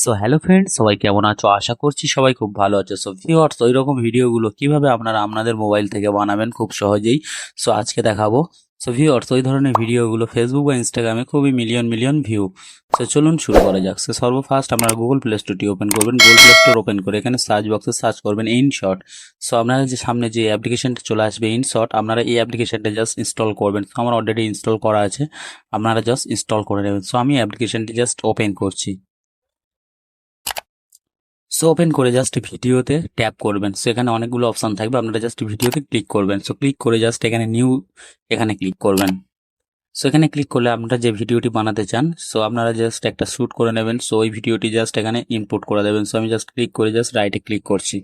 So hello friends, সবাই কেমন আছো? আশা করছি সবাই খুব ভালো আছো। সো ভিউয়ার্স, ওই রকম ভিডিওগুলো কিভাবে আপনারা আপনাদের মোবাইল থেকে বানাবেন খুব সহজেই, সো আজকে দেখাবো। সো ভিউয়ার্স, ওই ধরনের ভিডিওগুলো ফেসবুক বা ইনস্টাগ্রামে খুবই মিলিয়ন মিলিয়ন ভিউ। সো চলুন শুরু করা যাক। সো সর্বফার্স্ট আপনারা গুগল প্লে স্টোরটি ওপেন করবেন। গুগল প্লে স্টোর ওপেন করে এখানে সার্চ বক্সে সার্চ করবেন ইনশট। সো আপনারা যে সামনে যে অ্যাপ্লিকেশনটা চলে আসবে ইনশট, আপনারা এই অ্যাপ্লিকেশনটা জাস্ট ইনস্টল করবেন। সো আমার অলরেডি ইনস্টল করা আছে, আপনারা জাস্ট ইনস্টল করে নেবেন। সো আমি অ্যাপ্লিকেশনটি জাস্ট ওপেন করছি। সো ওপেন করে জাস্ট ভিডিওতে ট্যাপ করবেন। সো এখানে অনেকগুলো অপশন থাকবে, আপনারা জাস্ট ভিডিওতে ক্লিক করবেন। সো ক্লিক করে জাস্ট এখানে নিউ এখানে ক্লিক করবেন। সো এখানে ক্লিক করলে আপনারা যে ভিডিওটি বানাতে চান, সো আপনারা জাস্ট একটা শ্যুট করে নেবেন। সো ওই ভিডিওটি জাস্ট এখানে ইনপুট করে দেবেন। সো আমি জাস্ট ক্লিক করে জাস্ট রাইটে ক্লিক করছি।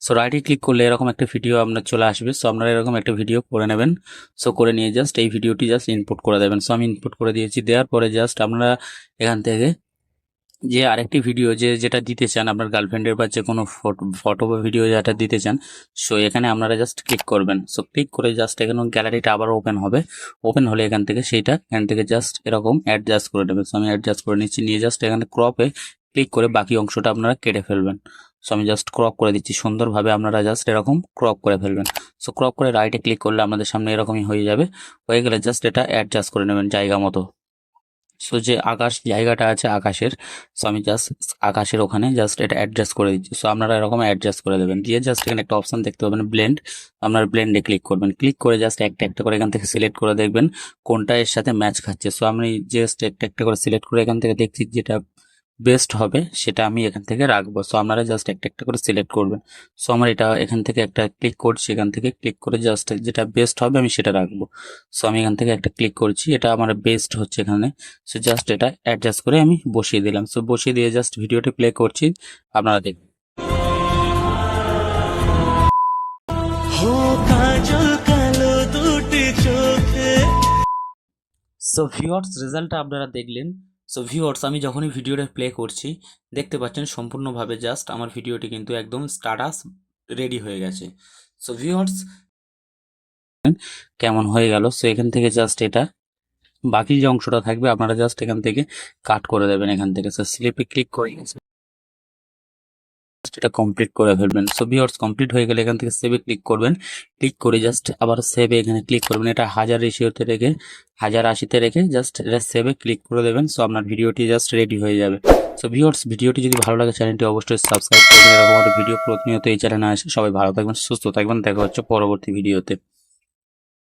সো রাইটে ক্লিক করলে এরকম একটা ভিডিও আপনার চলে আসবে। সো আপনারা এরকম একটা ভিডিও করে নেবেন। সো করে নিয়ে জাস্ট এই ভিডিওটি জাস্ট ইনপুট করে দেবেন। সো আমি ইনপুট করে দিয়েছি। দেওয়ার পরে জাস্ট আপনারা এখান থেকে যে আরেকটি ভিডিও যেটা দিতে চান আপনার গার্লফ্রেন্ডের বা যে কোনো ফটো বা ভিডিও যেটা দিতে চান, সো এখানে আপনারা জাস্ট ক্লিক করবেন। সো ক্লিক করে জাস্ট এখানে গ্যালারিটা আবার ওপেন হবে। ওপেন হলে এখান থেকে জাস্ট এরকম অ্যাডজাস্ট করে নেবেন। সো আমি অ্যাডজাস্ট করে নিচ্ছি, নিয়ে জাস্ট এখানে ক্রপে ক্লিক করে বাকি অংশটা আপনারা কেটে ফেলবেন। সো আমি জাস্ট ক্রপ করে দিচ্ছি সুন্দরভাবে, আপনারা জাস্ট এরকম ক্রপ করে ফেলবেন। সো ক্রপ করে রাইটে ক্লিক করলে আমাদের সামনে এরকমই হয়ে যাবে। হয়ে গেলে জাস্ট এটা অ্যাডজাস্ট করে নেবেন জায়গা মতো। সো যে আকাশ জায়গাটা আছে আকাশের, সো আমি জাস্ট আকাশের ওখানে জাস্ট এটা অ্যাডজাস্ট করে দিচ্ছি। সো আপনারা এরকম অ্যাডজাস্ট করে দেবেন। দিয়ে জাস্ট এখানে একটা অপশন দেখতে পাবেন ব্লেন্ড, আপনার ব্লেন্ডে ক্লিক করবেন। ক্লিক করে জাস্ট একটা একটা করে এখান থেকে সিলেক্ট করে দেখবেন কোনটা এর সাথে ম্যাচ খাচ্ছে। সো আমি জাস্ট একটা একটা করে সিলেক্ট করে এখান থেকে দেখছি যেটা বেস্ট হবে সেটা আমি এখান থেকে রাখবো। সো আপনারা জাস্ট একটা একটা করে সিলেক্ট করবেন। সো আমার এটা এখান থেকে একটা ক্লিক করছি, এখান থেকে ক্লিক করে জাস্ট যেটা বেস্ট হবে আমি সেটা রাখবো। সো আমি এখান থেকে একটা ক্লিক করছি, এটা আমার বেস্ট হচ্ছে এখানে। সো জাস্ট এটা অ্যাডজাস্ট করে আমি বসিয়ে দিলাম। সো বসিয়ে দিয়ে জাস্ট ভিডিওটি প্লে করছি, আপনারা দেখুন। সো ভিউয়ার্স, রেজাল্টটা আপনারা দেখলেন। সো ভিউয়ার্স, আমি যখনই ভিডিওটা প্লে করছি দেখতে পাচ্ছেন সম্পূর্ণভাবে জাস্ট আমার ভিডিওটি কিন্তু একদম স্ট্যাটাস রেডি হয়ে গেছে। সো ভিউয়ার্স, কেমন হয়ে গেল। সো এখান থেকে জাস্ট এটা বাকি যে অংশটা থাকবে আপনারা জাস্ট এখান থেকে কাট করে দেবেন এখান থেকে। সো স্লিপে ক্লিক করে এটা কমপ্লিট করে ফেলবেন। সো ভিউয়ার্স, কমপ্লিট হয়ে গেলে এখান থেকে সেভে ক্লিক করবেন। ক্লিক করে জাস্ট আবার সেভে এখানে ক্লিক করবেন। এটা 1000 রেশিওতে রেখে 1080-তে রেখে জাস্ট এটা সেভে ক্লিক করে দেবেন। সো আপনার ভিডিওটি জাস্ট রেডি হয়ে যাবে। সো ভিউয়ার্স, ভিডিওটি যদি ভালো লাগে চ্যানেলটি অবশ্যই সাবস্ক্রাইব করবেন। এরকম একটা ভিডিও প্রতিনিয়ত এই চ্যানেলে আসে। সবাই ভালো থাকবেন, সুস্থ থাকবেন, দেখা হচ্ছে পরবর্তী ভিডিওতে।